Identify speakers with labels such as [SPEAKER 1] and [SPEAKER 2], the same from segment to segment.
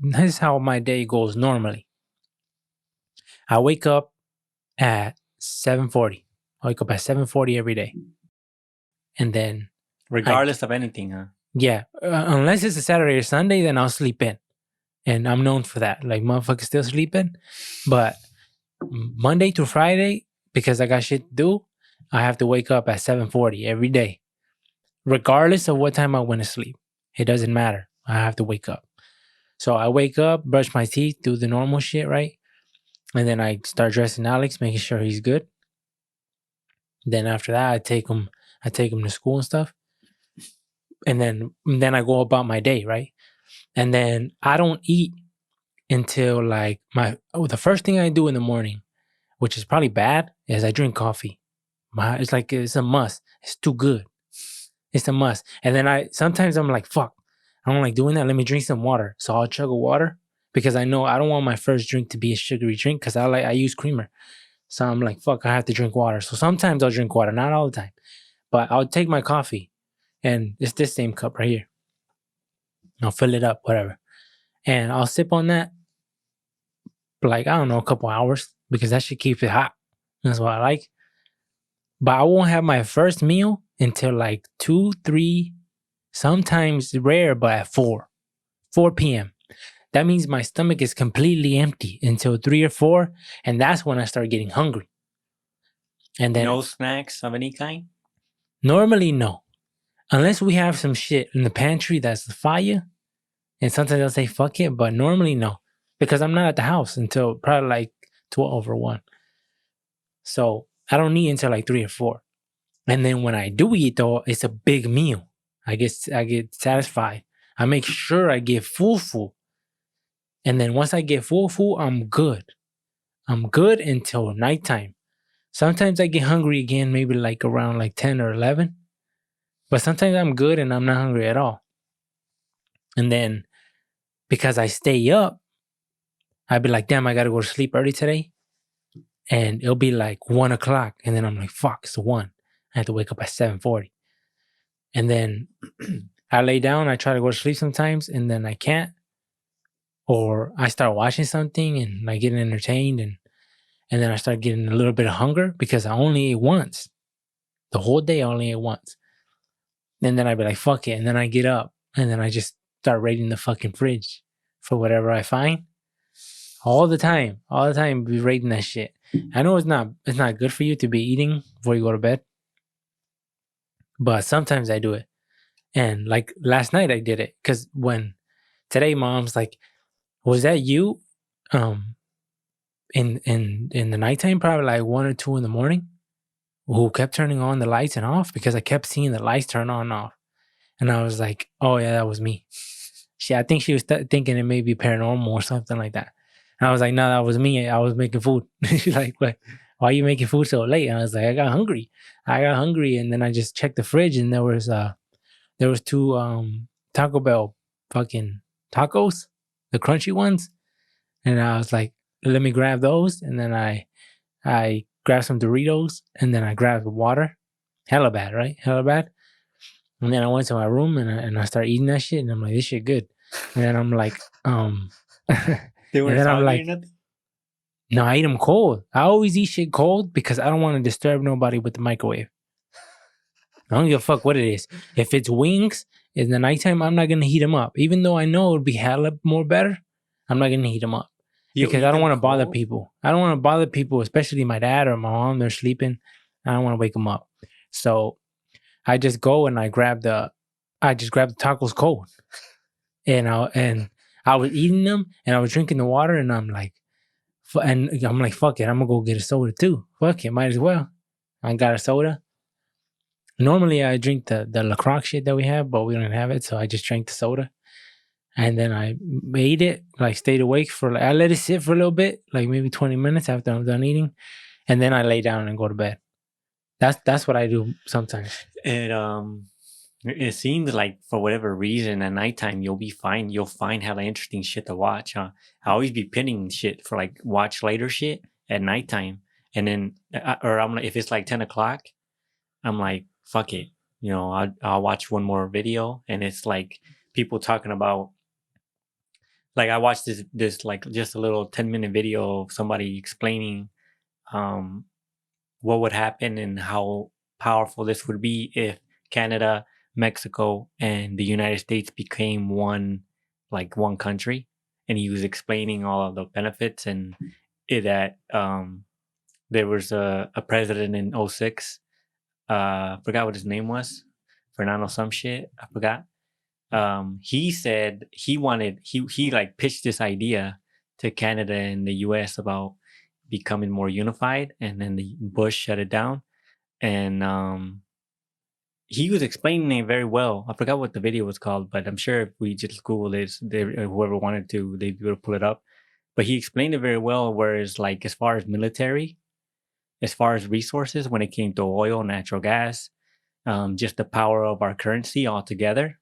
[SPEAKER 1] this is how my day goes normally. I wake up at 7:40. I wake up at 7:40 every day. And then
[SPEAKER 2] regardless of anything, huh?
[SPEAKER 1] Yeah. Unless it's a Saturday or Sunday, then I'll sleep in. And I'm known for that. Like, motherfuckers still sleeping. But Monday to Friday, because I got shit to do, I have to wake up at 7:40 every day. Regardless of what time I went to sleep. It doesn't matter. I have to wake up. So I wake up, brush my teeth, do the normal shit, right? And then I start dressing Alex, making sure he's good. Then after that, I take him to school and stuff. And then I go about my day, right? And then I don't eat until like the first thing I do in the morning, which is probably bad, is I drink coffee. It's a must. It's too good. It's a must. And then sometimes I'm like, fuck, I don't like doing that. Let me drink some water. So I'll chug a water because I know I don't want my first drink to be a sugary drink because I use creamer. So I'm like, fuck, I have to drink water. So sometimes I'll drink water, not all the time. But I'll take my coffee, and it's this same cup right here. I'll fill it up, whatever. And I'll sip on that for like, I don't know, a couple hours because that should keep it hot. That's what I like. But I won't have my first meal until like 2, 3, sometimes rare, but at 4 p.m. That means my stomach is completely empty until 3 or 4. And that's when I start getting hungry. And then
[SPEAKER 2] no snacks of any kind?
[SPEAKER 1] Normally, no. Unless we have some shit in the pantry that's fire. And sometimes I'll say, fuck it. But normally, no. Because I'm not at the house until probably like 12 or 1. So I don't eat until like 3 or 4. And then when I do eat, though, it's a big meal. I get satisfied. I make sure I get full. And then once I get full, I'm good. I'm good until nighttime. Sometimes I get hungry again, maybe like around like 10 or 11. But sometimes I'm good and I'm not hungry at all. And then because I stay up, I'd be like, damn, I got to go to sleep early today. And it'll be like 1 o'clock. And then I'm like, fuck, it's 1. I have to wake up at 7:40. And then I lay down, I try to go to sleep sometimes, and then I can't. Or I start watching something and I get entertained, and then I start getting a little bit of hunger because I only ate once. The whole day I only ate once. And then I'd be like, fuck it. And then I get up and then I just start raiding the fucking fridge for whatever I find. All the time, be raiding that shit. I know it's not good for you to be eating before you go to bed. But sometimes I do it. And like last night I did it. Cause today mom's like, was that you? In the nighttime, probably like 1 or 2 in the morning, who kept turning on the lights and off because I kept seeing the lights turn on and off. And I was like, oh yeah, that was me. I think she was thinking it may be paranormal or something like that. And I was like, no, that was me. I was making food. She's like, what? Why are you making food so late? And I was like, I got hungry. And then I just checked the fridge and there was 2 Taco Bell fucking tacos, the crunchy ones. And I was like, let me grab those. And then I grabbed some Doritos and then I grabbed water. Hella bad, right? Hella bad. And then I went to my room and I started eating that shit. And I'm like, this shit good. And then I'm like,
[SPEAKER 2] They were like,
[SPEAKER 1] no, I eat them cold. I always eat shit cold because I don't want to disturb nobody with the microwave. I don't give a fuck what it is. If it's wings in the nighttime, I'm not going to heat them up. Even though I know it would be hella more better, I'm not going to heat them up. Because I don't want to bother people. I don't want to bother people, especially my dad or my mom. They're sleeping. I don't want to wake them up. So I just go and I grab the tacos cold. And I was eating them and I was drinking the water and I'm like, fuck it, I'm going to go get a soda too. Fuck it, might as well. I got a soda. Normally I drink the La Croix shit that we have, but we don't have it. So I just drank the soda. And then I ate it, like stayed awake I let it sit for a little bit, like maybe 20 minutes after I'm done eating. And then I lay down and go to bed. That's what I do sometimes.
[SPEAKER 2] It seems like for whatever reason at nighttime you'll be fine. You'll find hella interesting shit to watch. Huh? I always be pinning shit for like watch later shit at nighttime. And then, or I'm like, if it's like 10 o'clock, I'm like, fuck it. You know, I'll watch one more video and it's like people talking about Like I watched this like just a little 10-minute video of somebody explaining um what would happen and how powerful this would be if Canada, Mexico, and the United States became one country. And he was explaining all of the benefits and that there was a president in '06. Forgot what his name was. Fernando some shit. I forgot. He said he like pitched this idea to Canada and the US about becoming more unified, and then the Bush shut it down. And he was explaining it very well. I forgot what the video was called, but I'm sure if we just Google this, whoever wanted to, they'd be able to pull it up. But he explained it very well. Whereas, like, as far as military, as far as resources, when it came to oil, natural gas, just the power of our currency altogether,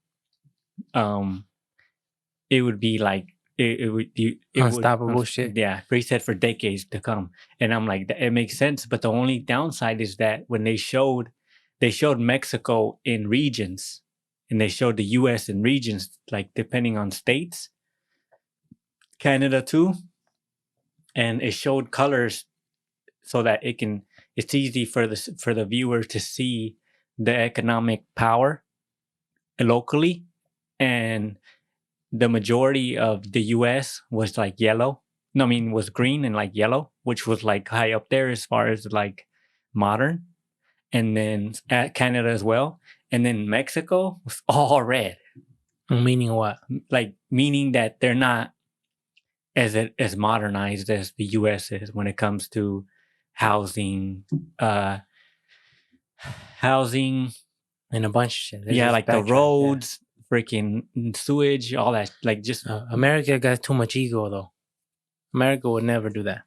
[SPEAKER 2] um, it would be like it would be
[SPEAKER 1] Unstoppable shit.
[SPEAKER 2] Yeah, he said for decades to come. And I'm like, it makes sense. But the only downside is that when they showed Mexico in regions, and they showed the US in regions, like depending on states, Canada too, and it showed colors so that it's easy for the viewer to see the economic power locally. And the majority of the US was like yellow. No, I mean was green and like yellow, which was like high up there as far as like modern. And then at Canada as well. And then Mexico was all red.
[SPEAKER 1] Meaning what?
[SPEAKER 2] Like meaning that they're not as modernized as the US is when it comes to housing,
[SPEAKER 1] And a bunch of shit.
[SPEAKER 2] yeah, like the roads, freaking sewage, all that. Like just
[SPEAKER 1] America got too much ego though. America would never do that.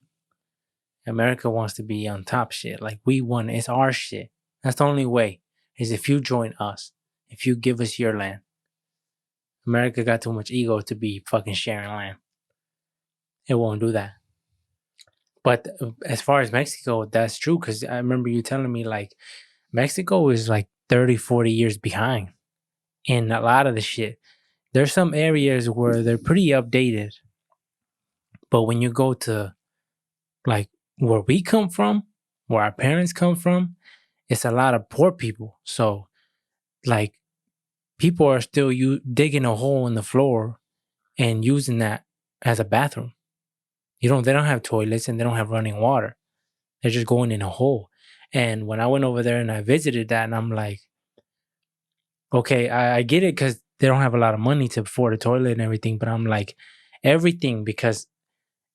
[SPEAKER 1] America wants to be on top shit. Like we won. It's our shit. That's the only way. Is if you join us. If you give us your land. America got too much ego to be fucking sharing land. It won't do that. But as far as Mexico, that's true. Because I remember you telling me like Mexico is like 30, 40 years behind in a lot of the shit. There's some areas where they're pretty updated. But when you go to like where we come from, where our parents come from, it's a lot of poor people. So like people are still digging a hole in the floor and using that as a bathroom. They don't have toilets and they don't have running water. They're just going in a hole. And when I went over there and I visited that, and I'm like, okay, I get it because they don't have a lot of money to afford a toilet and everything. But I'm like, because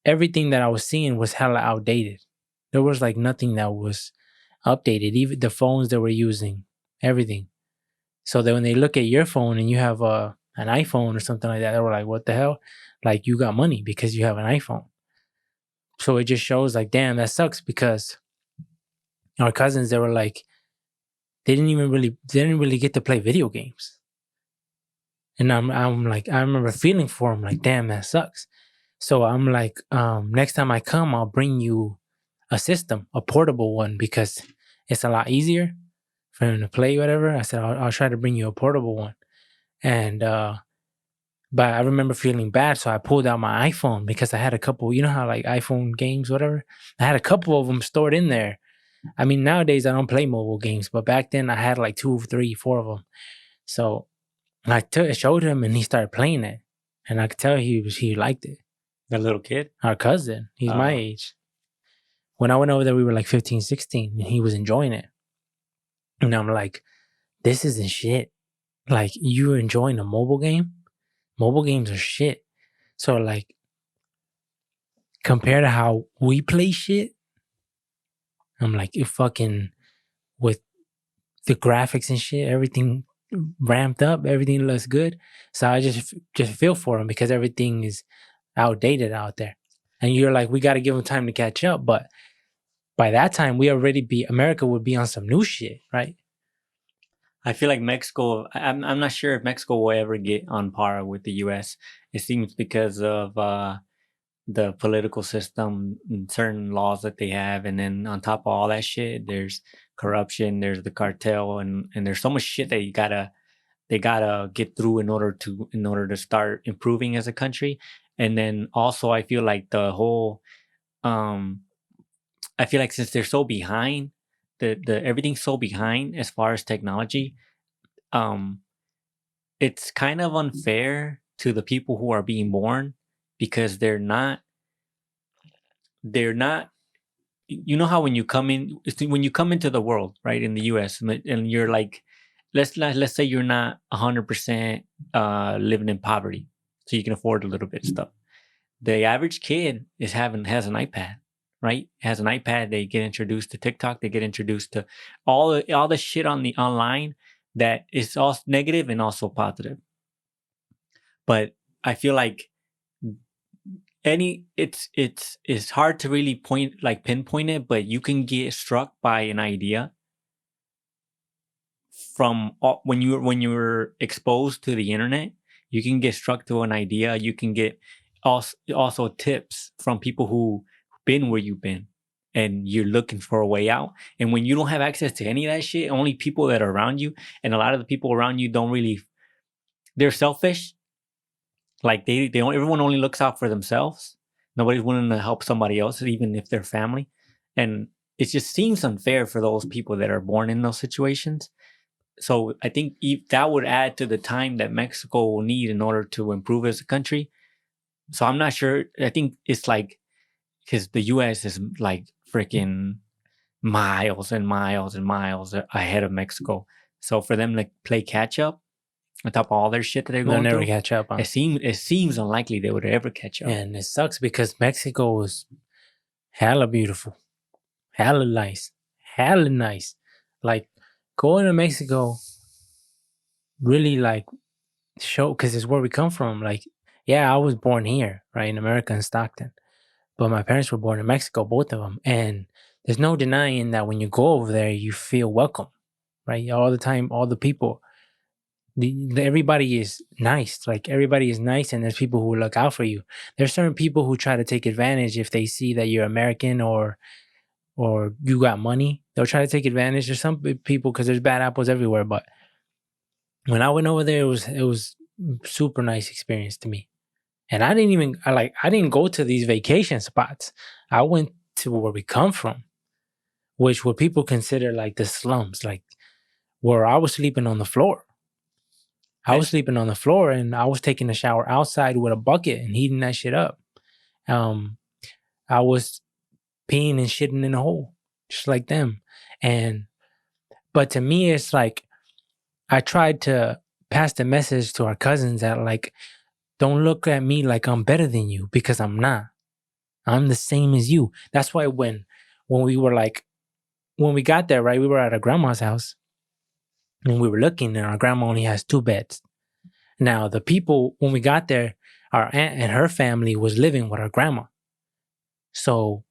[SPEAKER 1] everything that I was seeing was hella outdated. There was like nothing that was updated. Even the phones they were using, everything. So that when they look at your phone and you have an iPhone or something like that, they were like, what the hell? Like you got money because you have an iPhone. So it just shows like, damn, that sucks because our cousins, they were like, they didn't really get to play video games. And I'm like, I remember feeling for them like, damn, that sucks. So I'm like, next time I come, I'll bring you a system, a portable one, because it's a lot easier for him to play whatever. I said, I'll try to bring you a portable one. And, but I remember feeling bad. So I pulled out my iPhone because I had a couple, you know how like iPhone games, whatever. I had a couple of them stored in there. I mean, nowadays I don't play mobile games, but back then I had like 2, 3, 4 of them. So I showed him and he started playing it. And I could tell he liked it.
[SPEAKER 2] The little kid?
[SPEAKER 1] Our cousin. He's my age. When I went over there, we were like 15, 16, and he was enjoying it. And I'm like, this isn't shit. Like, you're enjoying a mobile game? Mobile games are shit. So, like, compared to how we play shit, I'm like, it fucking, with the graphics and shit, everything ramped up, everything looks good. So I just feel for him because everything is outdated out there. And you're like, we got to give him time to catch up. But by that time, America would be on some new shit, right?
[SPEAKER 2] I feel like Mexico, I'm not sure if Mexico will ever get on par with the US. It seems because of the political system and certain laws that they have. And then on top of all that shit, there's corruption, there's the cartel, and there's so much shit that they gotta get through in order to start improving as a country. And then also I feel like the whole I feel like since they're so behind, the everything's so behind as far as technology, um, it's kind of unfair to the people who are being born because they're not you know how when you come in when you come into the world, right, in the US, and you're like, let's say you're not 100% living in poverty, so you can afford a little bit of stuff. The average kid has an iPad, right? Has an iPad. They get introduced to TikTok. They get introduced to all the shit on the online that is also negative and also positive. But I feel like it's hard to really pinpoint it, but you can get struck by an idea from when you're exposed to the internet. You can get struck to an idea. You can get also tips from people who been where you've been, and you're looking for a way out. And when you don't have access to any of that shit, only people that are around you, and a lot of the people around you don't really, they're selfish. Like they don't. Everyone only looks out for themselves. Nobody's willing to help somebody else, even if they're family. And it just seems unfair for those people that are born in those situations. So I think that would add to the time that Mexico will need in order to improve as a country. So I'm not sure. I think it's like because the U.S. is like freaking miles and miles and miles ahead of Mexico. So for them to play catch up on top of all their shit that they're
[SPEAKER 1] They'll
[SPEAKER 2] going
[SPEAKER 1] never
[SPEAKER 2] through,
[SPEAKER 1] catch up. Huh?
[SPEAKER 2] it seems unlikely they would ever catch up.
[SPEAKER 1] And it sucks because Mexico is hella beautiful, hella nice, hella nice. Like going to Mexico really like show because it's where we come from. Like, yeah, I was born here, right, in America in Stockton, but my parents were born in Mexico, both of them. And there's no denying that when you go over there, you feel welcome, right? All the time, all the people, everybody is nice. Like everybody is nice, and there's people who look out for you. There's certain people who try to take advantage if they see that you're American or you got money. They'll try to take advantage. There's some people because there's bad apples everywhere. But when I went over there, it was super nice experience to me. And I didn't go to these vacation spots. I went to where we come from, which what people consider like the slums, like where I was sleeping on the floor. I was sleeping on the floor and I was taking a shower outside with a bucket and heating that shit up. I was peeing and shitting in a hole, just like them. But to me, it's like I tried to pass the message to our cousins that like, don't look at me like I'm better than you because I'm not. I'm the same as you. That's why when we were like, when we got there, right, we were at our grandma's house and we were looking and our grandma only has 2 beds. Now, the people, when we got there, our aunt and her family was living with our grandma. So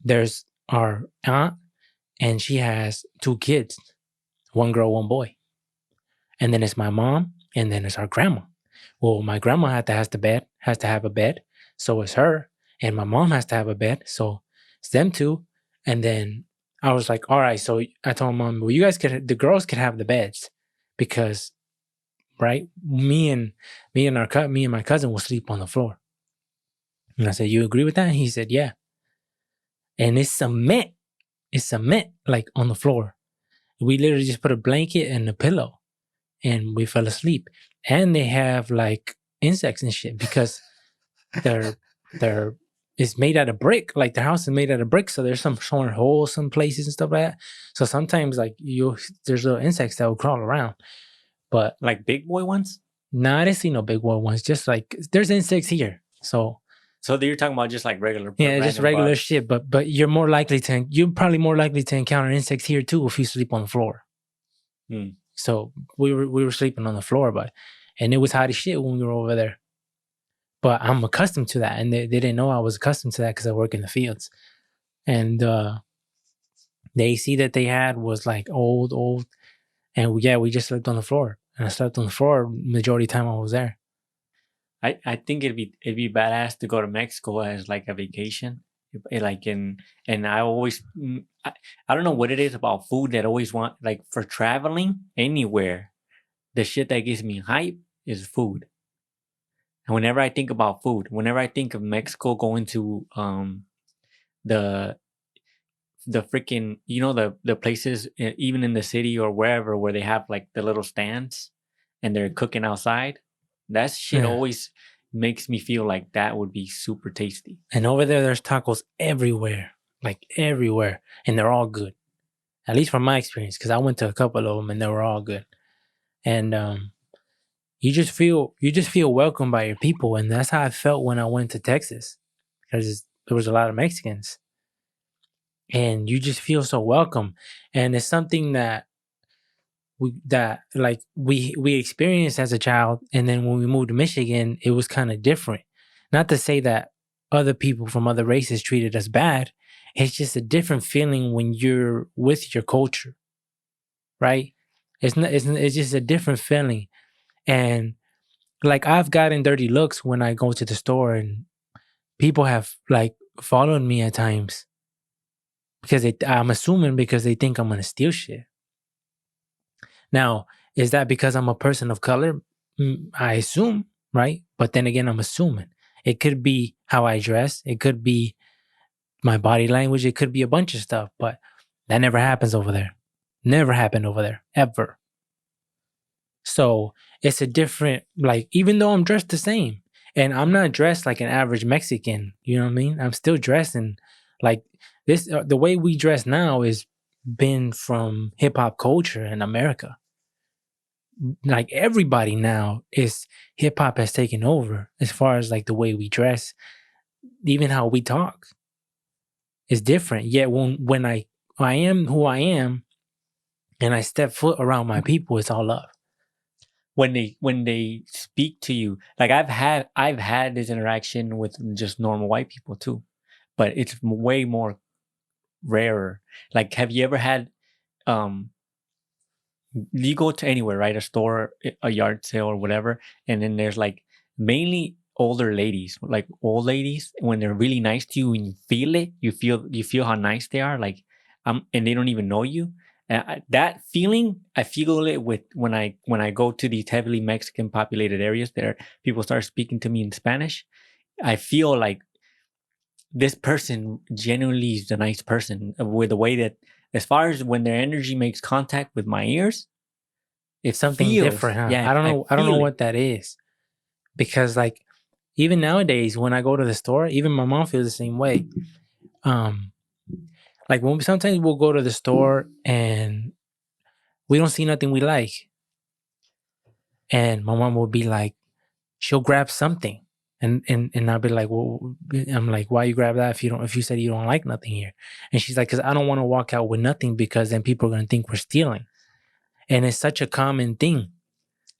[SPEAKER 1] there's our aunt and she has 2 kids, 1 girl, 1 boy. And then it's my mom and then it's our grandma. Well, my grandma has to have a bed. So it's her. And my mom has to have a bed. So it's them 2. And then I was like, all right. So I told mom, well, the girls could have the beds because, right, me and my cousin will sleep on the floor. And I said, you agree with that? And he said, yeah. And it's cement, like on the floor. We literally just put a blanket and a pillow and we fell asleep. And they have like insects and shit because they're it's made out of brick. Like their house is made out of brick, so there's some showing holes some places and stuff like that. So sometimes like there's little insects that will crawl around. But
[SPEAKER 2] like big boy ones?
[SPEAKER 1] Nah, I didn't see no big boy ones. Just like there's insects here. So
[SPEAKER 2] you're talking about just like regular,
[SPEAKER 1] yeah, just regular bugs. Shit. But you're probably more likely to encounter insects here too if you sleep on the floor. So we were sleeping on the floor, and it was hot as shit when we were over there. But I'm accustomed to that, and they didn't know I was accustomed to that because I work in the fields. And the AC that they had was like old, and we just slept on the floor. And I slept on the floor majority of the time I was there.
[SPEAKER 2] I think it'd be badass to go to Mexico as like a vacation, like and I always I don't know what it is about food that I always want, like for traveling anywhere. The shit that gives me hype is food. And whenever I think about food, whenever I think of Mexico, going to the freaking, the places even in the city or wherever where they have like the little stands and they're cooking outside, that shit
[SPEAKER 1] Yeah.
[SPEAKER 2] always makes me feel like that would be super tasty.
[SPEAKER 1] And over there's tacos everywhere, like everywhere, and they're all good. At least from my experience, because I went to a couple of them and they were all good. And you just feel welcome by your people, and that's how I felt when I went to Texas, because there was a lot of Mexicans, and you just feel so welcome. And it's something that we experienced as a child, and then when we moved to Michigan, it was kind of different. Not to say that other people from other races treated us bad. It's just a different feeling when you're with your culture, right? It's just a different feeling. And like, I've gotten dirty looks when I go to the store, and people have like followed me at times because I'm assuming because they think I'm gonna steal shit. Now, is that because I'm a person of color? I assume, right? But then again, I'm assuming. It could be how I dress. It could be my body language. It could be a bunch of stuff, but that never happens over there. Never happened over there, ever. So it's a different, like, even though I'm dressed the same, and I'm not dressed like an average Mexican, you know what I mean? I'm still dressing like this. The way we dress now is been from hip hop culture in America. Like, everybody now is hip hop has taken over as far as like the way we dress, even how we talk is different. Yet when I am who I am and I step foot around my people, it's all love.
[SPEAKER 2] When they speak to you, like I've had this interaction with just normal white people too, but it's way more rarer. Like, have you ever had you go to anywhere, right? A store, a yard sale or whatever, and then there's like mainly older ladies, like old ladies, when they're really nice to you and you feel it, you feel how nice they are, like and they don't even know you. That feeling, I feel it with when I go to these heavily Mexican populated areas there, people start speaking to me in Spanish. I feel like this person genuinely is a nice person, with the way that, as far as when their energy makes contact with my ears,
[SPEAKER 1] It's something
[SPEAKER 2] feels
[SPEAKER 1] different, huh?
[SPEAKER 2] yeah,
[SPEAKER 1] I don't know. I don't know
[SPEAKER 2] feel it.
[SPEAKER 1] what that is, because like, even nowadays when I go to the store, even my mom feels the same way. Like, sometimes we'll go to the store and we don't see nothing we like, and my mom will be like, she'll grab something, and I'll be like, well, I'm like, why you grab that if you said you don't like nothing here? And she's like, because I don't want to walk out with nothing, because then people are gonna think we're stealing, and it's such a common thing.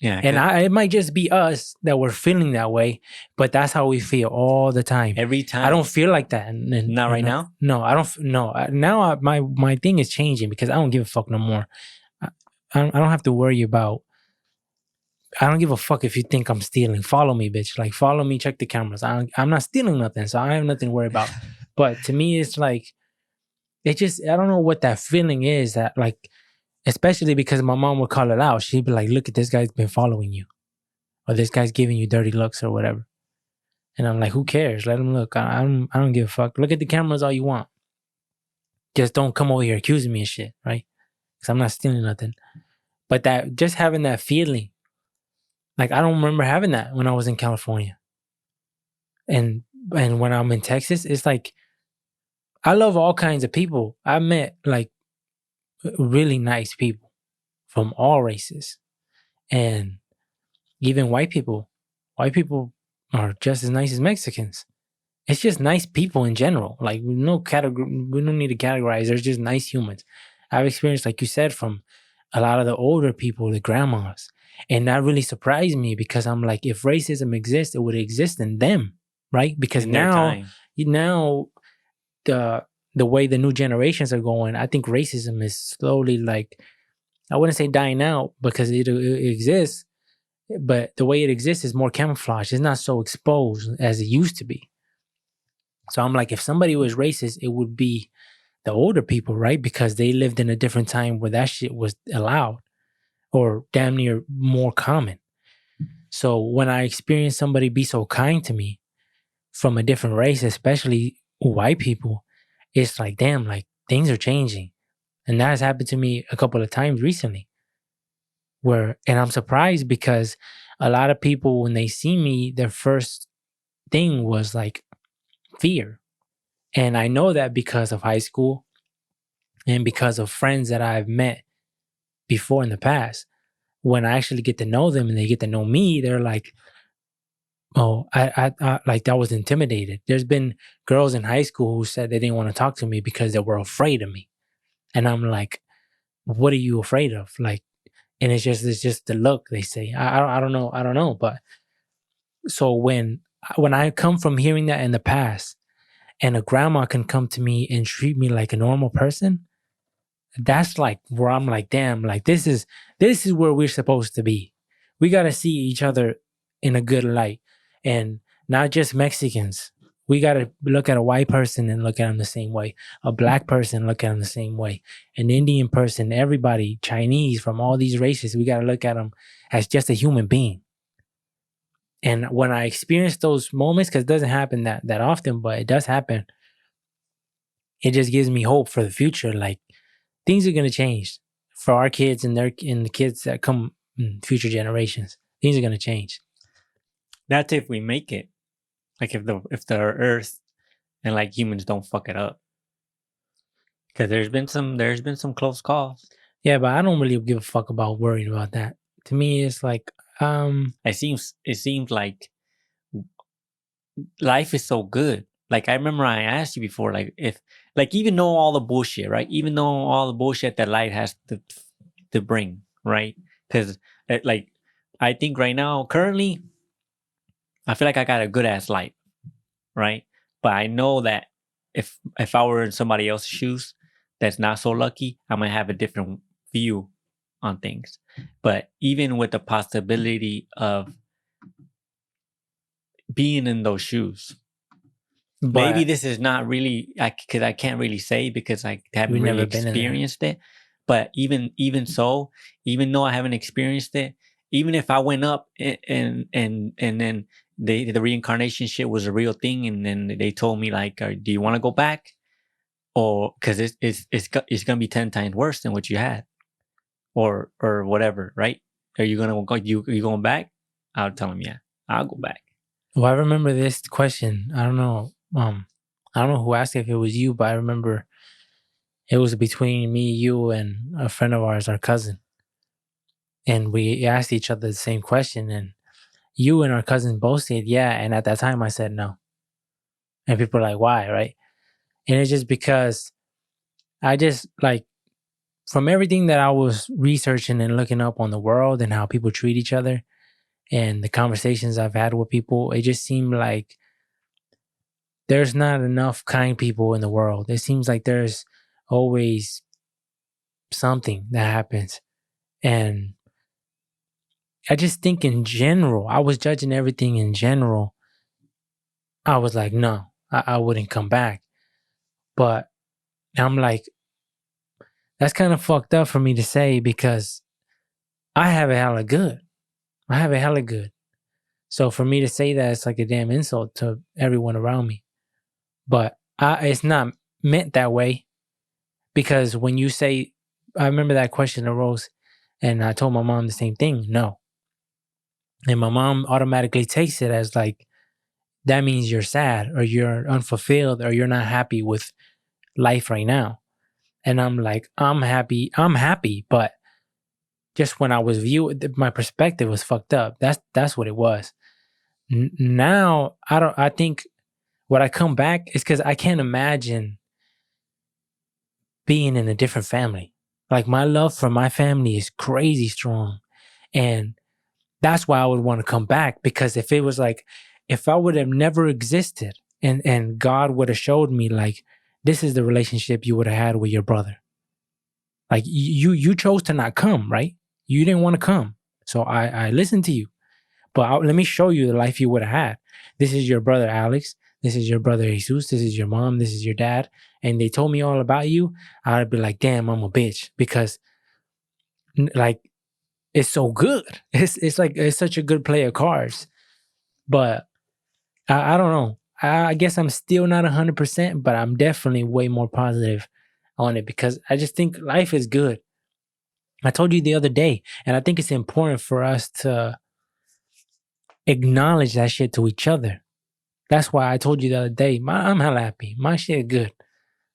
[SPEAKER 2] Yeah,
[SPEAKER 1] And it might just be us that we're feeling that way, but that's how we feel all the time.
[SPEAKER 2] every time.
[SPEAKER 1] I don't feel like that.
[SPEAKER 2] Not right now?
[SPEAKER 1] No, I don't. No, now my thing is changing, because I don't give a fuck no more. I don't have to worry about. I don't give a fuck if you think I'm stealing. Follow me, bitch. Like, follow me. Check the cameras. I'm not stealing nothing, so I have nothing to worry about. But to me, it's like, it just, I don't know what that feeling is, that like, especially because my mom would call it out. She'd be like, look at this guy's been following you, or this guy's giving you dirty looks or whatever. And I'm like, who cares? Let him look. I don't give a fuck. Look at the cameras all you want. Just don't come over here accusing me of shit, right? Because I'm not stealing nothing. But that, just having that feeling, like, I don't remember having that when I was in California. And when I'm in Texas, it's like, I love all kinds of people. I met like really nice people from all races, and even white people. White people are just as nice as Mexicans. It's just nice people in general. Like, we don't need to categorize. They're just nice humans. I've experienced, like you said, from a lot of the older people, the grandmas. And that really surprised me, because I'm like, if racism exists, it would exist in them, right? Because
[SPEAKER 2] In their
[SPEAKER 1] now,
[SPEAKER 2] time.
[SPEAKER 1] the way the new generations are going, I think racism is slowly, like, I wouldn't say dying out, because it exists, but the way it exists is more camouflage. It's not so exposed as it used to be. So I'm like, if somebody was racist, it would be the older people, right? Because they lived in a different time where that shit was allowed, or damn near more common. So when I experience somebody be so kind to me from a different race, especially white people, it's like, damn, like things are changing. And that has happened to me a couple of times recently. And I'm surprised because a lot of people, when they see me, their first thing was like fear. And I know that because of high school and because of friends that I've met before in the past. When I actually get to know them and they get to know me, they're like, oh, I like that was intimidated. There's been girls in high school who said they didn't want to talk to me because they were afraid of me. And I'm like, what are you afraid of? Like, and it's just the look, they say. I don't know. But so when I come from hearing that in the past and a grandma can come to me and treat me like a normal person, that's like where I'm like, damn, like this is where we're supposed to be. We got to see each other in a good light, and not just Mexicans. We got to look at a white person and look at them the same way. A black person, look at them the same way. An Indian person, everybody, Chinese, from all these races, we got to look at them as just a human being. And when I experience those moments, because it doesn't happen that often, but it does happen, it just gives me hope for the future. Like, things are gonna change for our kids and the kids that come in future generations. Things are gonna change.
[SPEAKER 2] That's if we make it. Like if the Earth and like humans don't fuck it up. Because there's been some close calls.
[SPEAKER 1] Yeah, but I don't really give a fuck about worrying about that. To me, it's like
[SPEAKER 2] It seems like life is so good. Like I remember I asked you before, like if like even though all the bullshit, right? Even though all the bullshit that life has to bring, right? Because like I think right now, currently, I feel like I got a good ass life, right? But I know that if I were in somebody else's shoes, that's not so lucky, I might have a different view on things. But even with the possibility of being in those shoes, maybe this is not really because I can't really say because I haven't really experienced it. But even so, even though I haven't experienced it, even if I went up and then the reincarnation shit was a real thing, and then they told me like, do you want to go back? Or because it's gonna be 10 times worse than what you had, or whatever, right? Are you gonna go? You going back? I'll tell them, yeah, I'll go back.
[SPEAKER 1] Well, I remember this question. I don't know who asked it, if it was you, but I remember it was between me, you, and a friend of ours, our cousin. And we asked each other the same question, and you and our cousin both said yeah, and at that time I said no. And people are like, why, right? And it's just because I just like, from everything that I was researching and looking up on the world and how people treat each other and the conversations I've had with people, it just seemed like there's not enough kind people in the world. It seems like there's always something that happens. And I just think in general, I was judging everything in general. I was like, no, I wouldn't come back. But I'm like, that's kind of fucked up for me to say because I have it hella good. I have it hella good. So for me to say that, it's like a damn insult to everyone around me. But it's not meant that way, because when you say, I remember that question arose and I told my mom the same thing, no. And my mom automatically takes it as like, that means you're sad or you're unfulfilled or you're not happy with life right now. And I'm like, I'm happy, but just when I was my perspective was fucked up. That's what it was. Now I think when I come back is because I can't imagine being in a different family. Like, my love for my family is crazy strong. And that's why I would want to come back, because if it was like, if I would have never existed and God would have showed me like, this is the relationship you would have had with your brother. Like, you chose to not come, right? You didn't want to come. So I listened to you. But let me show you the life you would have had. This is your brother, Alex. This is your brother, Jesus. This is your mom. This is your dad. And they told me all about you. I'd be like, damn, I'm a bitch. Because like, it's so good. It's like it's such a good play of cards. But I don't know. I guess I'm still not 100%, but I'm definitely way more positive on it because I just think life is good. I told you the other day, and I think it's important for us to acknowledge that shit to each other. That's why I told you the other day, I'm hella happy. My shit good.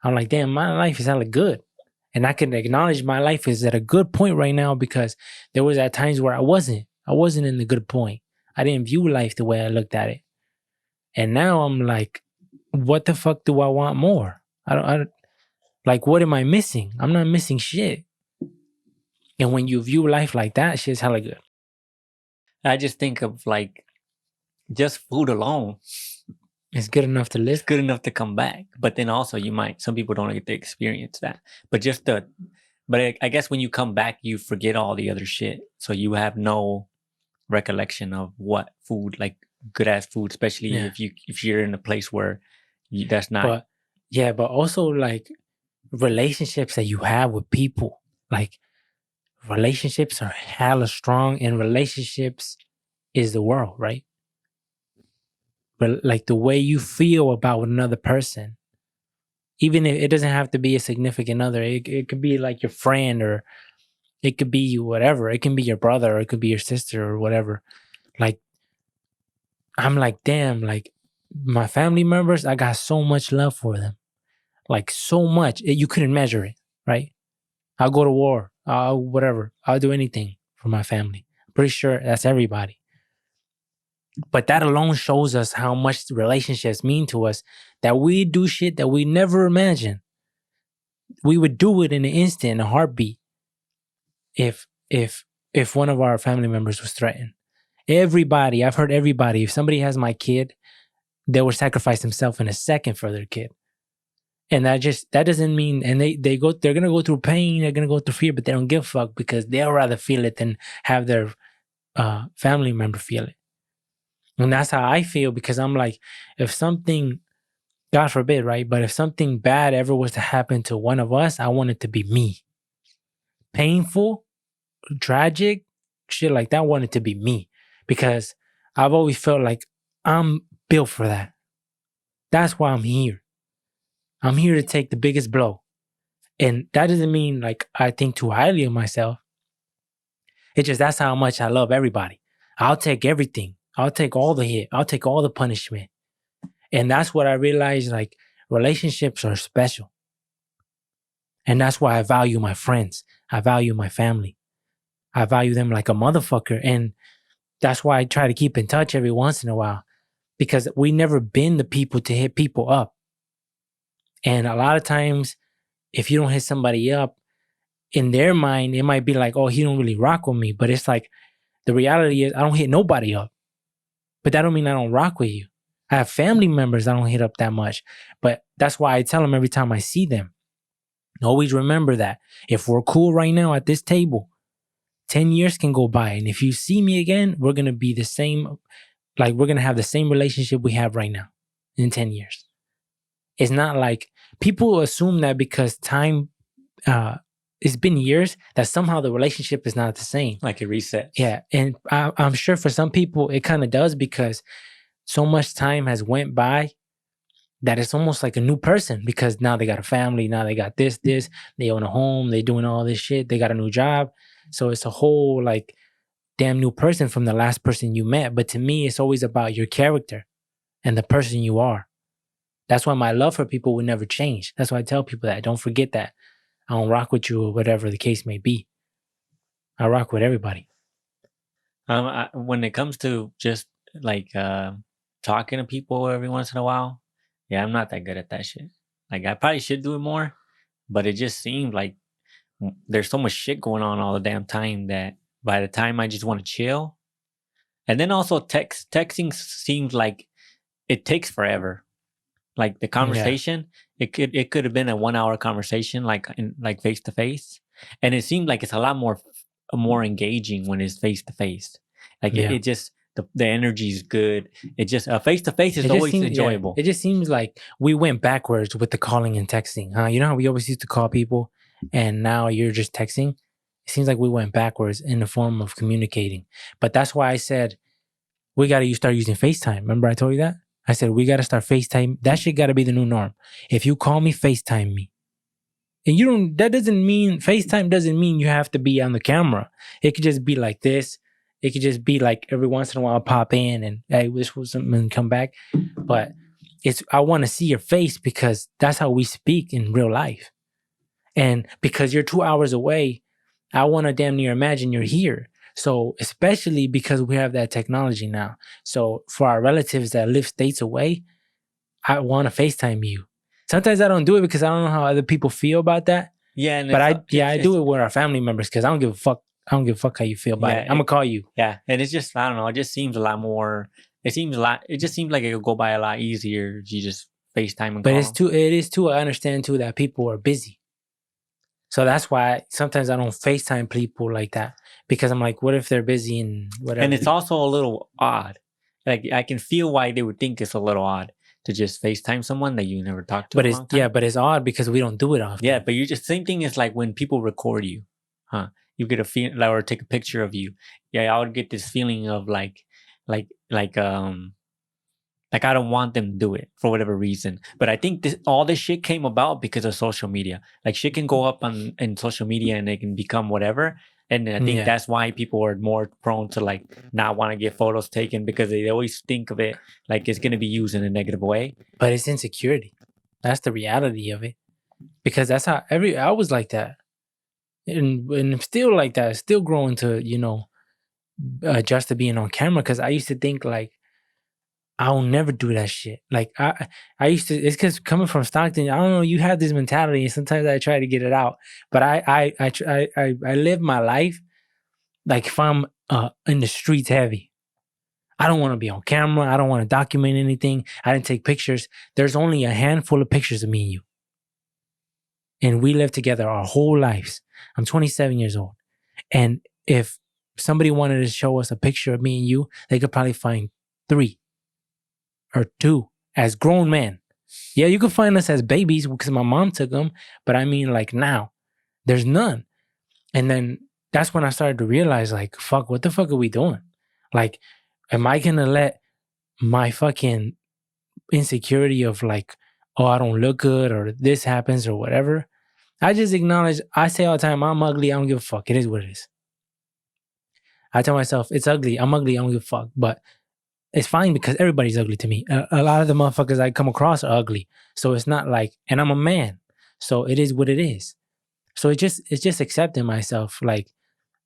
[SPEAKER 1] I'm like, damn, my life is hella good. And I can acknowledge my life is at a good point right now because there was at times where I wasn't. I wasn't in the good point. I didn't view life the way I looked at it. And now I'm like, what the fuck do I want more? I don't like, what am I missing? I'm not missing shit. And when you view life like that, shit's hella good.
[SPEAKER 2] I just think of like just food alone.
[SPEAKER 1] It's good enough to live.
[SPEAKER 2] It's good enough to come back. But then also some people don't get to experience that. But I guess when you come back, you forget all the other shit. So you have no recollection of what food, like good ass food, especially if you're in a place where that's not.
[SPEAKER 1] But also like relationships that you have with people, like relationships are hella strong, and relationships is the world, right? But like the way you feel about another person, even if it doesn't have to be a significant other, it could be like your friend, or it could be whatever. It can be your brother, or it could be your sister, or whatever. Like, I'm like, damn, like my family members, I got so much love for them. Like so much. You couldn't measure it, right? I'll go to war. Whatever. I'll do anything for my family. I'm pretty sure that's everybody. But that alone shows us how much relationships mean to us, that we do shit that we never imagined. We would do it in an instant, in a heartbeat, if one of our family members was threatened. Everybody, I've heard everybody, if somebody has my kid, they would sacrifice themselves in a second for their kid. And that doesn't mean, and they're gonna go through pain, they're gonna go through fear, but they don't give a fuck because they'll rather feel it than have their family member feel it. And that's how I feel, because I'm like, if something, God forbid, right? But if something bad ever was to happen to one of us, I want it to be me. Painful, tragic, shit like that, I want it to be me. Because I've always felt like I'm built for that. That's why I'm here. I'm here to take the biggest blow. And that doesn't mean like I think too highly of myself. It's just that's how much I love everybody. I'll take everything. I'll take all the hit. I'll take all the punishment. And that's what I realized, like, relationships are special. And that's why I value my friends. I value my family. I value them like a motherfucker. And that's why I try to keep in touch every once in a while, because we never been the people to hit people up. And a lot of times, if you don't hit somebody up, in their mind, it might be like, oh, he don't really rock with me. But it's like, the reality is I don't hit nobody up. But that don't mean I don't rock with you. I have family members I don't hit up that much. But that's why I tell them every time I see them, always remember that. If we're cool right now at this table, 10 years can go by. And if you see me again, we're going to be the same. Like, we're going to have the same relationship we have right now in 10 years. It's not like people assume that because time, it's been years, that somehow the relationship is not the same.
[SPEAKER 2] Like it resets.
[SPEAKER 1] Yeah. And I'm sure for some people it kind of does, because so much time has went by that it's almost like a new person, because now they got a family, now they got this, they own a home, they doing all this shit, they got a new job. So it's a whole like damn new person from the last person you met. But to me, it's always about your character and the person you are. That's why my love for people will never change. That's why I tell people that. Don't forget that. I don't rock with you or whatever the case may be. I rock with everybody.
[SPEAKER 2] When it comes to just like talking to people every once in a while, yeah, I'm not that good at that shit. Like, I probably should do it more, but it just seemed like there's so much shit going on all the damn time that by the time I just want to chill. And then also texting seems like it takes forever. Like the conversation, it could have been a 1 hour conversation, like face to face, and it seemed like it's a lot more engaging when it's face to face. Like it just the energy is good. It just face to face is always enjoyable.
[SPEAKER 1] It just seems like we went backwards with the calling and texting. You know how we always used to call people, and now you're just texting. It seems like we went backwards in the form of communicating. But that's why I said we got to start using FaceTime. Remember I told you that? I said we got to start FaceTime. That shit got to be the new norm. If you call me, FaceTime me. And you don't, that doesn't mean, FaceTime doesn't mean you have to be on the camera. It could just be like this. It could just be like every once in a while pop in and, hey, this was something and come back. But I want to see your face because that's how we speak in real life. And because you're 2 hours away, I want to damn near imagine you're here. So especially because we have that technology now. So for our relatives that live states away, I want to FaceTime you. Sometimes I don't do it because I don't know how other people feel about that.
[SPEAKER 2] Yeah,
[SPEAKER 1] but I do it with our family members because I don't give a fuck. I don't give a fuck how you feel about it. I'm gonna call you.
[SPEAKER 2] Yeah, and it's just, I don't know. It just seems a lot more. It just seems like it'll go by a lot easier if you just FaceTime and call.
[SPEAKER 1] But it is too. I understand too that people are busy. So that's why sometimes I don't FaceTime people like that because I'm like, what if they're busy and whatever?
[SPEAKER 2] And it's also a little odd. Like I can feel why they would think it's a little odd to just FaceTime someone that you never talked to.
[SPEAKER 1] But it's odd because we don't do it often.
[SPEAKER 2] Yeah, but you just, same thing as like when people record you, huh? You get a feel, or take a picture of you. Yeah, I would get this feeling of like I don't want them to do it for whatever reason. But I think all this shit came about because of social media. Like shit can go up in social media and it can become whatever. And I think that's why people are more prone to like not want to get photos taken because they always think of it like it's going to be used in a negative way.
[SPEAKER 1] But it's insecurity. That's the reality of it. Because that's how I was like that. And I'm still like that. Still growing to, adjust to being on camera. Because I used to think like, I'll never do that shit. Like I used to. It's because coming from Stockton, I don't know. You have this mentality, and sometimes I try to get it out. But I live my life like if I'm in the streets heavy. I don't want to be on camera. I don't want to document anything. I didn't take pictures. There's only a handful of pictures of me and you, and we lived together our whole lives. I'm 27 years old, and if somebody wanted to show us a picture of me and you, they could probably find 3 or 2 as grown men. Yeah, you could find us as babies because my mom took them, but I mean like now, there's none. And then that's when I started to realize like, fuck, what the fuck are we doing? Like, am I gonna let my fucking insecurity of like, oh, I don't look good or this happens or whatever? I just acknowledge, I say all the time, I'm ugly, I don't give a fuck. It is what it is. I tell myself, it's ugly, I'm ugly, I don't give a fuck. But it's fine because everybody's ugly to me. A lot of the motherfuckers I come across are ugly. So it's not like, and I'm a man. So it is what it is. So it's just accepting myself. Like,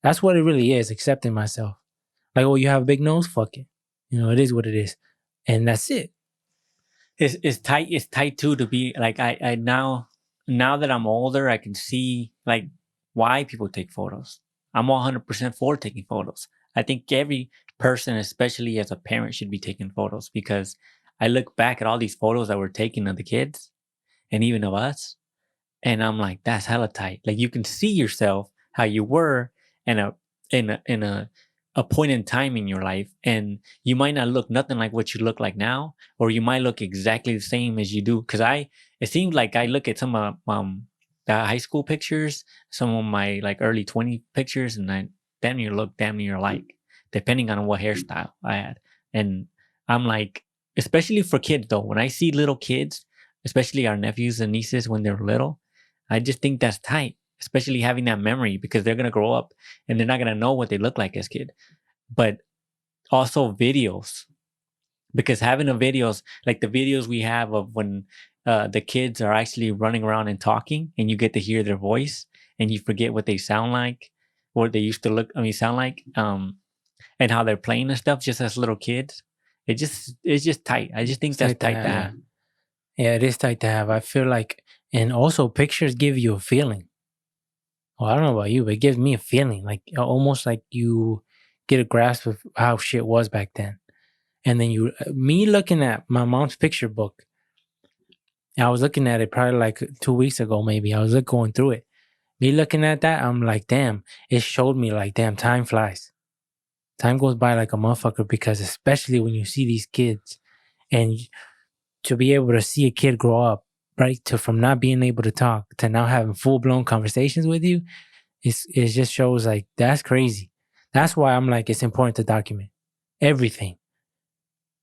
[SPEAKER 1] that's what it really is, accepting myself. Like, oh, you have a big nose? Fuck it. It is what it is. And that's it.
[SPEAKER 2] It's tight too to be like, I now that I'm older, I can see like why people take photos. I'm 100% for taking photos. I think every person, especially as a parent, should be taking photos because I look back at all these photos that were taken of the kids and even of us, and I'm like, that's hella tight. Like you can see yourself how you were in a point in time in your life, and you might not look nothing like what you look like now, or you might look exactly the same as you do. Because it seems like I look at some of the high school pictures, some of my like early 20 pictures, and I damn near alike, depending on what hairstyle I had. And I'm like, especially for kids though, when I see little kids, especially our nephews and nieces when they're little, I just think that's tight, especially having that memory because they're going to grow up and they're not going to know what they look like as kid. But also videos, because having the videos, like the videos we have of when the kids are actually running around and talking and you get to hear their voice and you forget what they sound like, what they used to sound like, and how they're playing and stuff just as little kids. It's just tight. I just think that's tight to have.
[SPEAKER 1] Yeah, it is tight to have. I feel like, and also pictures give you a feeling. Well, I don't know about you, but it gives me a feeling, like almost like you get a grasp of how shit was back then. And then me looking at my mom's picture book, I was looking at it probably like 2 weeks ago, maybe. I was going through it. Me looking at that, I'm like, damn, it showed me like, damn, time flies. Time goes by like a motherfucker because especially when you see these kids and to be able to see a kid grow up, right, from not being able to talk to now having full-blown conversations with you, it just shows like that's crazy. That's why I'm like it's important to document everything.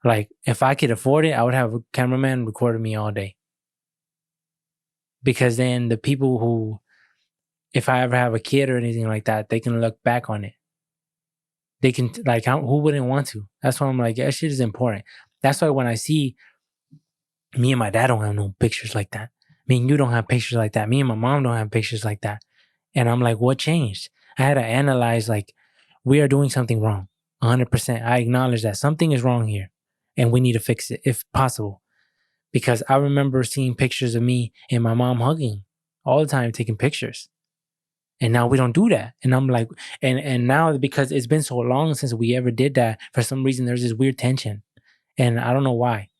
[SPEAKER 1] Like if I could afford it, I would have a cameraman recording me all day. Because then the people who, if I ever have a kid or anything like that, they can look back on it. They can like who wouldn't want to? That's why I'm like that shit is important. That's why when I see me and my dad don't have no pictures like that. Me and you don't have pictures like that. Me and my mom don't have pictures like that. And I'm like, what changed? I had to analyze like we are doing something wrong. 100%. I acknowledge that something is wrong here and we need to fix it if possible. Because I remember seeing pictures of me and my mom hugging all the time, taking pictures. And now we don't do that. And I'm like, and now because it's been so long since we ever did that, for some reason there's this weird tension. And I don't know why.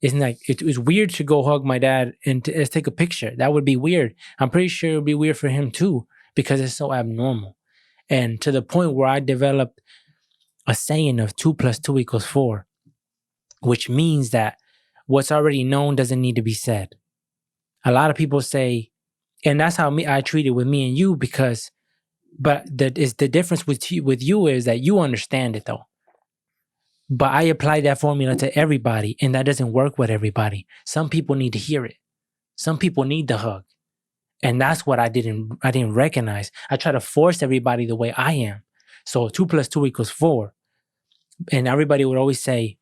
[SPEAKER 1] Isn't like it was weird to go hug my dad and let's take a picture. That would be weird. I'm pretty sure it would be weird for him too, because it's so abnormal. And to the point where I developed a saying of 2 + 2 = 4, which means that what's already known doesn't need to be said. A lot of people say, and that's how I treat it with me and you, because, but the difference with you is that you understand it though. But I apply that formula to everybody, and that doesn't work with everybody. Some people need to hear it. Some people need the hug. And that's what I didn't recognize. I try to force everybody the way I am. So 2 + 2 = 4. And everybody would always say,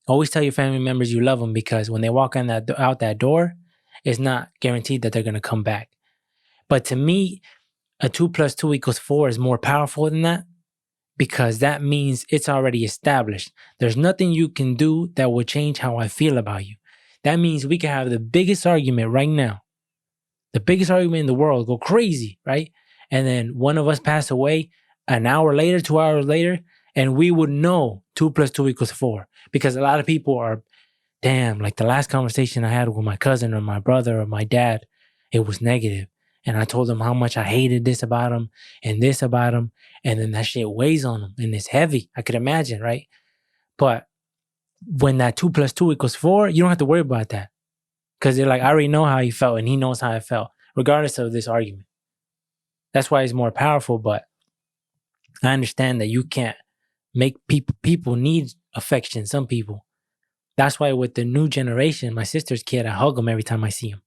[SPEAKER 1] always tell your family members you love them, because when they walk out that door, it's not guaranteed that they're going to come back. But to me, a 2 + 2 = 4 is more powerful than that, because that means it's already established. There's nothing you can do that will change how I feel about you. That means we can have the biggest argument right now, the biggest argument in the world, go crazy, right? And then one of us pass away an hour later, 2 hours later, and we would know 2 + 2 = 4. Because a lot of people are, damn, like the last conversation I had with my cousin or my brother or my dad, it was negative. And I told them how much I hated this about him and this about him. And then that shit weighs on them and it's heavy. I could imagine, right? But when that 2 + 2 = 4, you don't have to worry about that. Because they're like, I already know how he felt and he knows how I felt, regardless of this argument. That's why it's more powerful. But I understand that you can't make people need affection, some people. That's why with the new generation, my sister's kid, I hug him every time I see him.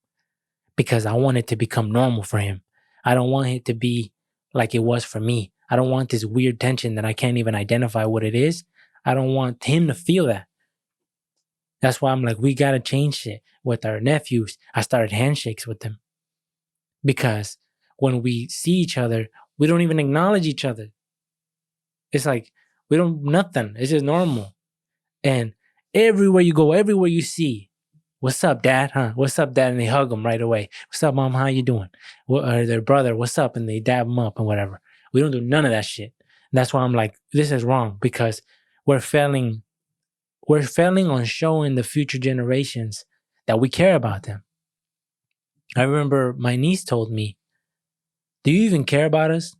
[SPEAKER 1] Because I want it to become normal for him. I don't want it to be like it was for me. I don't want this weird tension that I can't even identify what it is. I don't want him to feel that. That's why I'm like, we got to change shit. With our nephews, I started handshakes with them. Because when we see each other, we don't even acknowledge each other. It's like, we don't, nothing. It's just normal. And everywhere you go, everywhere you see, what's up, dad? Huh? What's up, dad? And they hug them right away. What's up, mom? How you doing? Or their brother, what's up? And they dab them up and whatever. We don't do none of that shit. And that's why I'm like, this is wrong, because we're failing on showing the future generations that we care about them. I remember my niece told me, do you even care about us?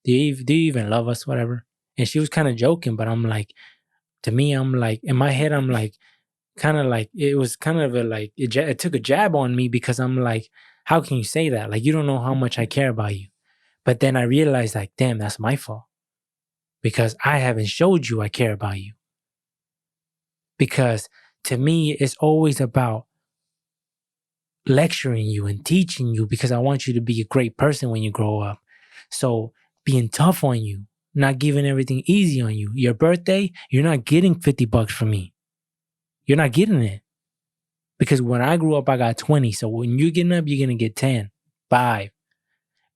[SPEAKER 1] Do you even love us? Whatever. And she was kind of joking, but I'm like, to me, I'm like, in my head, I'm like, kind of like, it was kind of a like, it took a jab on me, because I'm like, how can you say that? Like, you don't know how much I care about you. But then I realized like, damn, that's my fault, because I haven't showed you I care about you. Because to me, it's always about lecturing you and teaching you, because I want you to be a great person when you grow up. So being tough on you, not giving everything easy on you. Your birthday, you're not getting $50 from me. You're not getting it. Because when I grew up, I got 20. So when you're getting up, you're going to get 10, 5.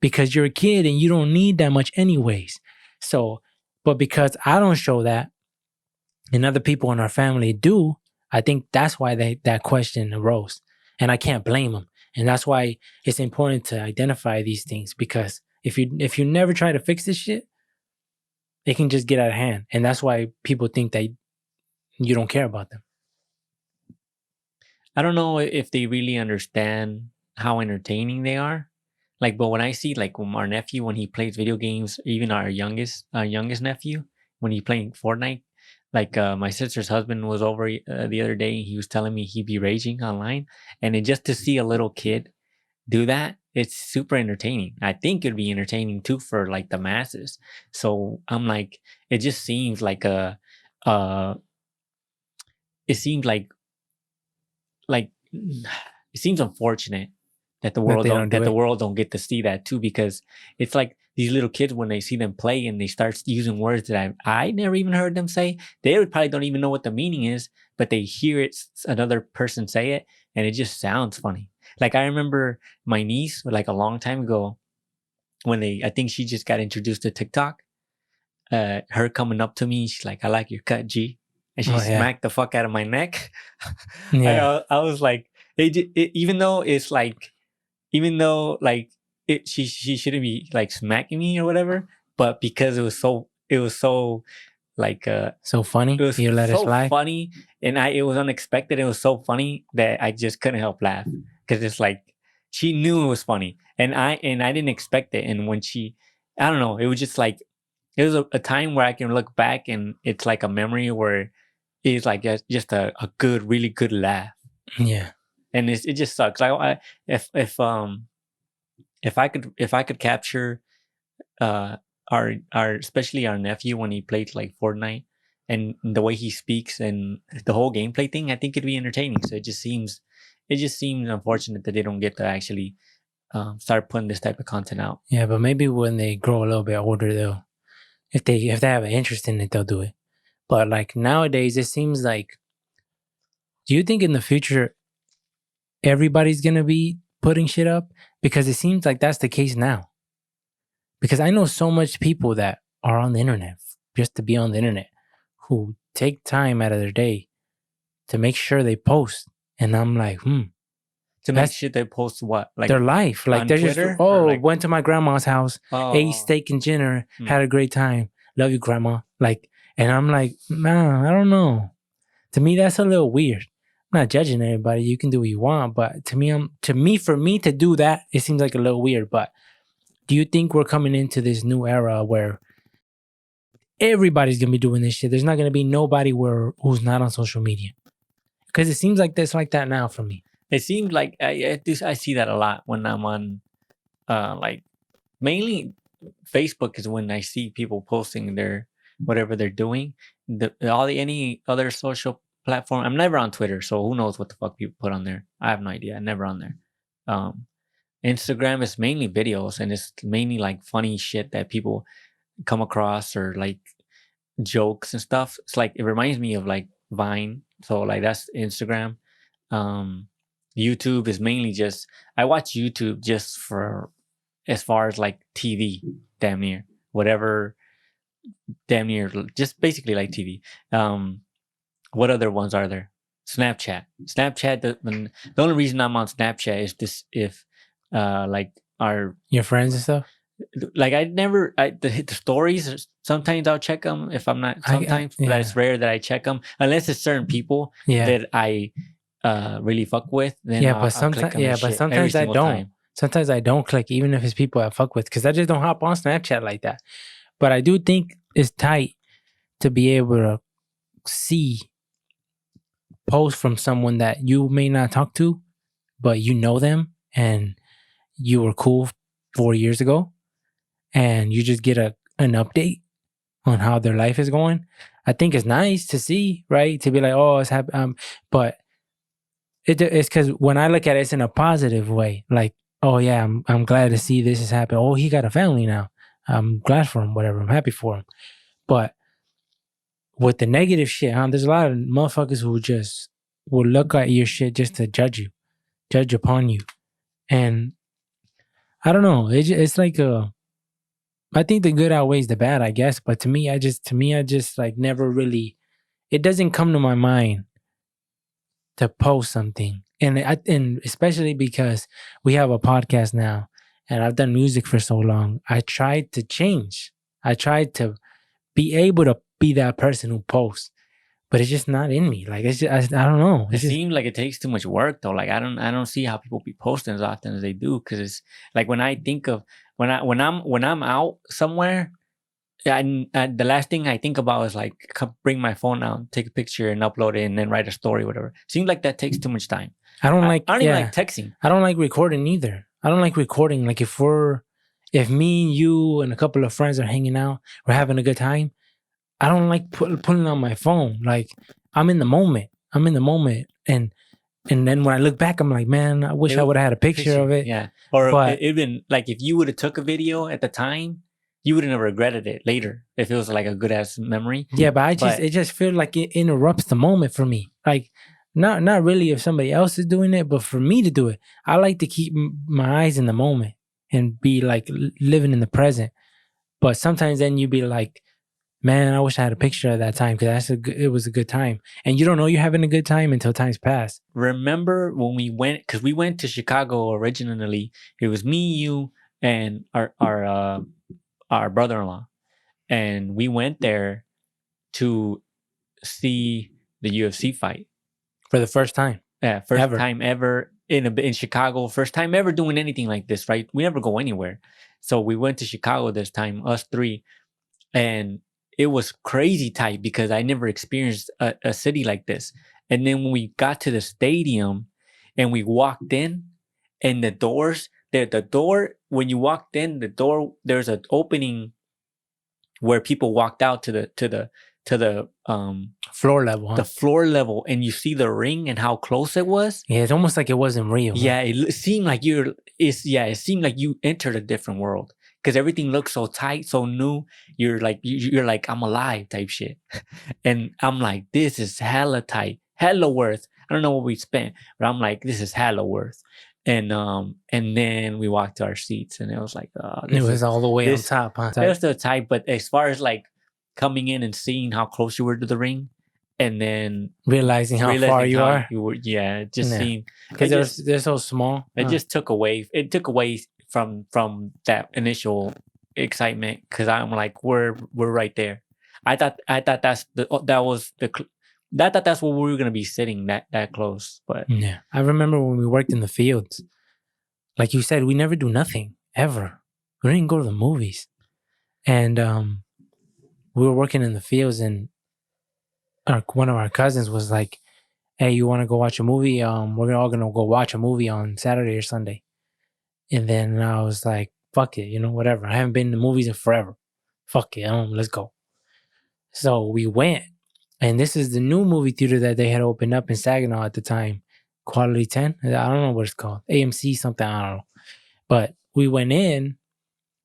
[SPEAKER 1] Because you're a kid and you don't need that much anyways. So, but because I don't show that and other people in our family do, I think that's why that question arose. And I can't blame them. And that's why it's important to identify these things, because if you never try to fix this shit, it can just get out of hand. And that's why people think that you don't care about them.
[SPEAKER 2] I don't know if they really understand how entertaining they are. Like, but when I see like our nephew, when he plays video games, even our youngest nephew, when he playing Fortnite, like my sister's husband was over the other day. He was telling me he'd be raging online, and just to see a little kid do that, it's super entertaining. I think it'd be entertaining too for like the masses. So I'm like, it just seems like uh, it seems like it seems unfortunate that the
[SPEAKER 1] That
[SPEAKER 2] world
[SPEAKER 1] they don't do
[SPEAKER 2] the
[SPEAKER 1] it.
[SPEAKER 2] world don't get to see that too, because it's like these little kids, when they see them play and they start using words that I never even heard them say, they probably don't even know what the meaning is, but they hear it another person say it, and it just sounds funny. Like I remember my niece, like a long time ago, when I think she just got introduced to TikTok, her coming up to me, she's like, "I like your cut, G," and she
[SPEAKER 1] Oh yeah,
[SPEAKER 2] smacked the fuck out of my neck.
[SPEAKER 1] yeah.
[SPEAKER 2] I was like, even though it's like, even though like she shouldn't be like smacking me or whatever, but because it was so like
[SPEAKER 1] So funny.
[SPEAKER 2] it was
[SPEAKER 1] You let it
[SPEAKER 2] so
[SPEAKER 1] slide.
[SPEAKER 2] funny, and it was unexpected. It was so funny that I just couldn't help laugh, because it's like she knew it was funny, and I didn't expect it. And when I don't know, it was just like it was a time where I can look back and it's like a memory where it's like just a good, really good laugh.
[SPEAKER 1] Yeah.
[SPEAKER 2] And it just sucks. If I could capture uh our especially our nephew when he played like Fortnite, and the way he speaks and the whole gameplay thing, I think it'd be entertaining. So it just seems unfortunate that they don't get to actually start putting this type of content out.
[SPEAKER 1] Yeah, but maybe when they grow a little bit older, they'll if they have an interest in it, they'll do it. But like nowadays, it seems like. Do you think in the future everybody's gonna be putting shit up? Because it seems like that's the case now. Because I know so much people that are on the internet just to be on the internet, who take time out of their day to make sure they post, and I'm like,
[SPEAKER 2] To make sure they post what, like
[SPEAKER 1] their life. Like
[SPEAKER 2] on
[SPEAKER 1] they're
[SPEAKER 2] Twitter,
[SPEAKER 1] just
[SPEAKER 2] or like,
[SPEAKER 1] went to my grandma's house, ate
[SPEAKER 2] oh,
[SPEAKER 1] steak and dinner,
[SPEAKER 2] Hmm.
[SPEAKER 1] had a great time. Love you, grandma. Like, and I'm like, nah, I don't know. To me, that's a little weird. I'm not judging anybody. You can do what you want, but for me to do that, it seems like a little weird. But do you think we're coming into this new era where everybody's gonna be doing this shit? There's not gonna be nobody who's not on social media, because it seems like this like that now for me.
[SPEAKER 2] it seems like I see that a lot when I'm on like mainly Facebook is when I see people posting their whatever they're doing. Any other social platform, I'm never on Twitter, so who knows what the fuck people put on there. I have no idea. I'm never on there. Um, Instagram is mainly videos, and it's mainly like funny shit that people come across, or like jokes and stuff. It's like it reminds me of like Vine. So like that's Instagram. Um, YouTube is mainly just I watch YouTube just for as far as like TV, damn near whatever, damn near just basically like TV. What other ones are there? Snapchat. The only reason I'm on Snapchat is this if like
[SPEAKER 1] Your friends and stuff.
[SPEAKER 2] like the stories, sometimes I'll check them if I'm not, sometimes, but
[SPEAKER 1] Yeah.
[SPEAKER 2] it's rare that I check them unless it's certain people
[SPEAKER 1] Yeah.
[SPEAKER 2] that I really fuck with. Then
[SPEAKER 1] Yeah,
[SPEAKER 2] I'll
[SPEAKER 1] but
[SPEAKER 2] click
[SPEAKER 1] sometimes
[SPEAKER 2] on their
[SPEAKER 1] but
[SPEAKER 2] shit
[SPEAKER 1] sometimes
[SPEAKER 2] every
[SPEAKER 1] I
[SPEAKER 2] single
[SPEAKER 1] don't.
[SPEAKER 2] time.
[SPEAKER 1] Sometimes I don't click, even if it's people I fuck with, because I just don't hop on Snapchat like that. But I do think it's tight to be able to see posts from someone that you may not talk to, but you know them and you were cool 4 years ago, and you just get an update on how their life is going. I think it's nice to see, right? To be like, oh, it's happy. But it's because when I look at it, it's in a positive way. Like, oh yeah, I'm glad to see this is happening. Oh, he got a family now. I'm glad for him. Whatever. I'm happy for him. But with the negative shit, there's a lot of motherfuckers who just will look at your shit just to judge upon you. And I don't know. It's like I think the good outweighs the bad, I guess. But to me, I just like never really. It doesn't come to my mind to post something, and especially because we have a podcast now, and I've done music for so long. I tried to change. I tried to be able to be that person who posts, but it's just not in me. Like it's just, I don't know.
[SPEAKER 2] It seems like it takes too much work though. Like I don't see how people be posting as often as they do, because it's like when I think of when I'm out somewhere, the last thing I think about is like bring my phone out, take a picture, and upload it, and then write a story, whatever. Seems like that takes too much time.
[SPEAKER 1] I don't
[SPEAKER 2] I don't even like texting.
[SPEAKER 1] I don't like recording either. I don't like recording. Like if me and you and a couple of friends are hanging out, we're having a good time. I don't like putting on my phone. Like I'm in the moment. And then when I look back, I'm like, man, I wish I would have had a picture of it.
[SPEAKER 2] Yeah. Or
[SPEAKER 1] But
[SPEAKER 2] even like if you would have took a video at the time, you wouldn't have regretted it later if it was like a good ass memory.
[SPEAKER 1] yeah, but it just feels like it interrupts the moment for me. Like not really if somebody else is doing it, but for me to do it, I like to keep my eyes in the moment and be like living in the present. But sometimes then you be like, man, I wish I had a picture of that time because it was a good time. And you don't know you're having a good time until time's passed.
[SPEAKER 2] Remember when we went, because we went to Chicago originally. It was me, you, and our brother-in-law, and we went there to see the UFC fight
[SPEAKER 1] For the first time.
[SPEAKER 2] Yeah, first time ever in Chicago. First time ever doing anything like this, right? We never go anywhere. So we went to Chicago this time, us three. And it was crazy tight because I never experienced a city like this. And then when we got to the stadium and we walked in and the doors, the door, when you walked in, the door, there's an opening where people walked out to the
[SPEAKER 1] floor level, huh?
[SPEAKER 2] The floor level, and you see the ring and how close it was.
[SPEAKER 1] Yeah, it's almost like it wasn't real.
[SPEAKER 2] Yeah, it seemed like it seemed like you entered a different world because everything looks so tight, so new. You're like I'm alive type shit, and I'm like, this is hella tight, hella worth. I don't know what we spent, but I'm like, this is hella worth. And then we walked to our seats, and it was like,
[SPEAKER 1] it was all the way on top, huh?
[SPEAKER 2] It was still tight, but as far as like coming in and seeing how close you were to the ring, and then
[SPEAKER 1] realizing how far you are,
[SPEAKER 2] seeing
[SPEAKER 1] because they're so small.
[SPEAKER 2] It just took away. It took away from that initial excitement because I'm like, we're right there. I thought that's that's where we were gonna be sitting that close. But
[SPEAKER 1] yeah, I remember when we worked in the fields. Like you said, we never do nothing ever. We didn't go to the movies, and we were working in the fields, and one of our cousins was like, "Hey, you want to go watch a movie? We're all gonna go watch a movie on Saturday or Sunday." And then I was like, "Fuck it, whatever. I haven't been to movies in forever. Fuck it, let's go." So we went, and this is the new movie theater that they had opened up in Saginaw at the time, Quality 10. I don't know what it's called, AMC something. I don't know. But we went in,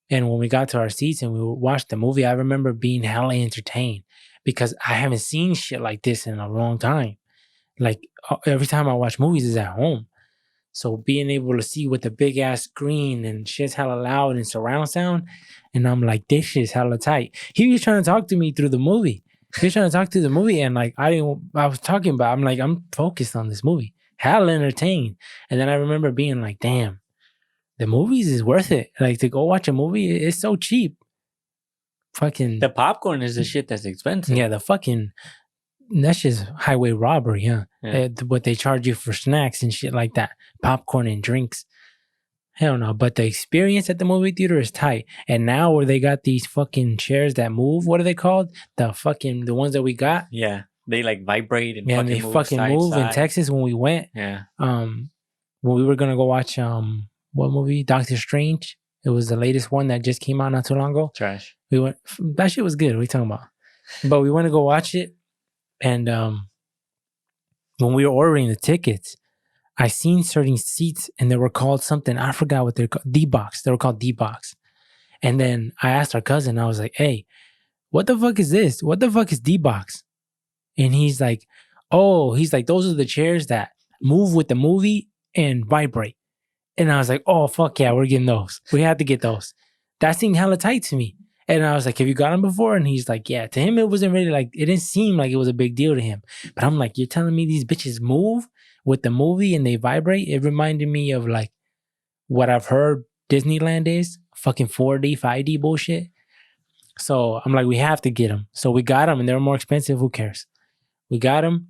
[SPEAKER 1] and when we got to our seats and we watched the movie, I remember being hella entertained because I haven't seen shit like this in a long time. Like every time I watch movies is at home. So being able to see with the big ass screen and shit's hella loud and surround sound, and I'm like, this shit's hella tight. He was trying to talk to me through the movie. And like I was talking about, I'm like, I'm focused on this movie. Hella entertained. And then I remember being like, damn, the movies is worth it. Like to go watch a movie, it's so cheap. Fucking
[SPEAKER 2] the popcorn is the shit that's expensive.
[SPEAKER 1] Yeah, that's just highway robbery, huh? Yeah. What they charge you for snacks and shit like that, popcorn and drinks. Hell no. But the experience at the movie theater is tight. And now where they got these fucking chairs that move, what are they called? The ones that we got.
[SPEAKER 2] Yeah, they like vibrate and
[SPEAKER 1] they fucking move in Texas when we went.
[SPEAKER 2] Yeah.
[SPEAKER 1] When we were gonna go watch what movie? Doctor Strange. It was the latest one that just came out not too long ago.
[SPEAKER 2] Trash.
[SPEAKER 1] We went. That shit was good. What are you talking about? But we went to go watch it. And when we were ordering the tickets, I seen certain seats and they were called something. I forgot what they're called. D-Box. They were called D-Box. And then I asked our cousin, I was like, hey, what the fuck is this? What the fuck is D-Box? And he's like, those are the chairs that move with the movie and vibrate. And I was like, oh, fuck yeah, we're getting those. We had to get those. That seemed hella tight to me. And I was like, have you got them before? And he's like, yeah. To him, it wasn't really like, it didn't seem like it was a big deal to him. But I'm like, you're telling me these bitches move with the movie and they vibrate? It reminded me of like what I've heard Disneyland is, fucking 4D, 5D bullshit. So I'm like, we have to get them. So we got them and they were more expensive. Who cares? We got them.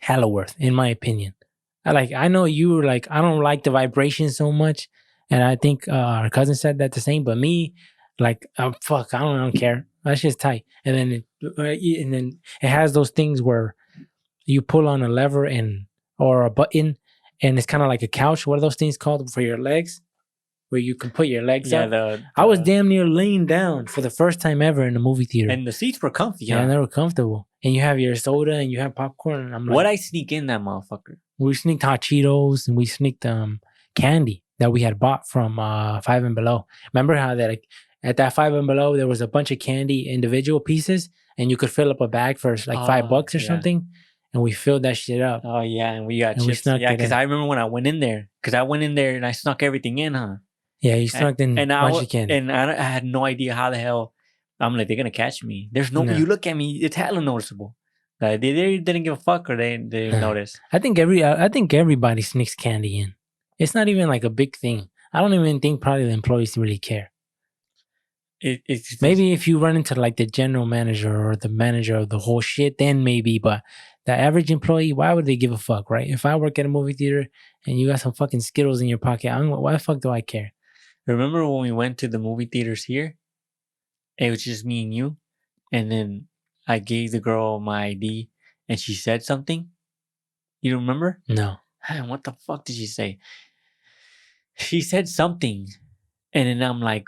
[SPEAKER 1] Hella worth, in my opinion. I know you were like, I don't like the vibration so much. And I think our cousin said that the same, but me, like, fuck, I don't care. That's just tight. And then it has those things where you pull on a lever or a button, and it's kind of like a couch. What are those things called for your legs? where you can put your legs
[SPEAKER 2] Yeah,
[SPEAKER 1] up. I was damn near laying down for the first time ever in a movie theater.
[SPEAKER 2] And the seats were comfy.
[SPEAKER 1] Yeah, they were comfortable. And you have your soda and you have popcorn. And I'm like,
[SPEAKER 2] what I sneak in that motherfucker?
[SPEAKER 1] We sneaked hot Cheetos and we sneaked candy that we had bought from Five and Below. Remember how that like at that Five and Below there was a bunch of candy individual pieces and you could fill up a bag for like $5 or something. And we filled that shit up.
[SPEAKER 2] Oh yeah, and we got chips. Yeah, because I remember when I went in there. Because I went in there and I snuck everything in, huh?
[SPEAKER 1] Yeah, you snuck in a bunch of candy.
[SPEAKER 2] And I had no idea how the hell. I'm like, they're gonna catch me. There's no. You look at me, it's hella noticeable. Like, they didn't give a fuck or they didn't notice.
[SPEAKER 1] I think everybody sneaks candy in. It's not even like a big thing. I don't even think probably the employees really care. It's maybe if you run into like the general manager or the manager of the whole shit, then maybe. But the average employee, why would they give a fuck, right? If I work at a movie theater and you got some fucking Skittles in your pocket, why the fuck do I care?
[SPEAKER 2] Remember when we went to the movie theaters here? It was just me and you. And then I gave the girl my ID and she said something. You remember?
[SPEAKER 1] No.
[SPEAKER 2] What the fuck did she say? She said something. And then I'm like,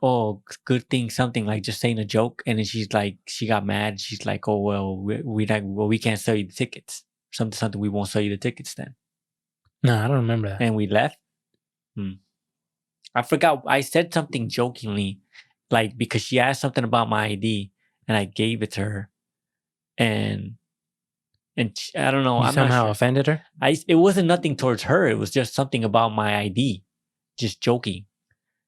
[SPEAKER 2] oh, good thing, something like just saying a joke. And then she's like, she got mad. She's like, oh, well, we can't sell you the tickets. Something, we won't sell you the tickets then.
[SPEAKER 1] No, I don't remember that.
[SPEAKER 2] And we left. I forgot. I said something jokingly, like because she asked something about my ID and I gave it to her. And she, I don't know.
[SPEAKER 1] You somehow offended her?
[SPEAKER 2] It wasn't nothing towards her. It was just something about my ID. Just joking.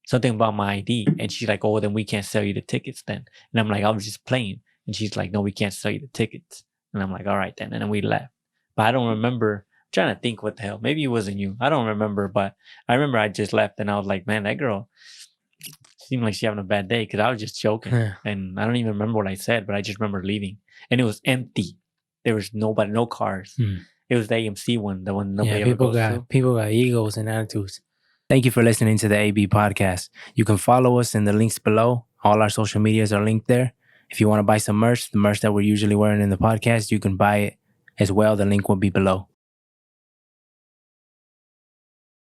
[SPEAKER 2] Something about my ID. And she's like, oh, then we can't sell you the tickets then. And I'm like, I was just playing. And she's like, no, we can't sell you the tickets. And I'm like, all right then. And then we left. But I don't remember. I'm trying to think what the hell. Maybe it wasn't you. I don't remember. But I remember I just left and I was like, man, that girl seemed like she having a bad day because I was just joking. And I don't even remember what I said, but I just remember leaving. And it was empty. There was nobody, no cars. It was the AMC one, the one nobody ever goes to.
[SPEAKER 1] People got egos and attitudes. Thank you for listening to the AB podcast. You can follow us in the links below. All our social medias are linked there. If you want to buy some merch, the merch that we're usually wearing in the podcast, you can buy it as well. The link will be below.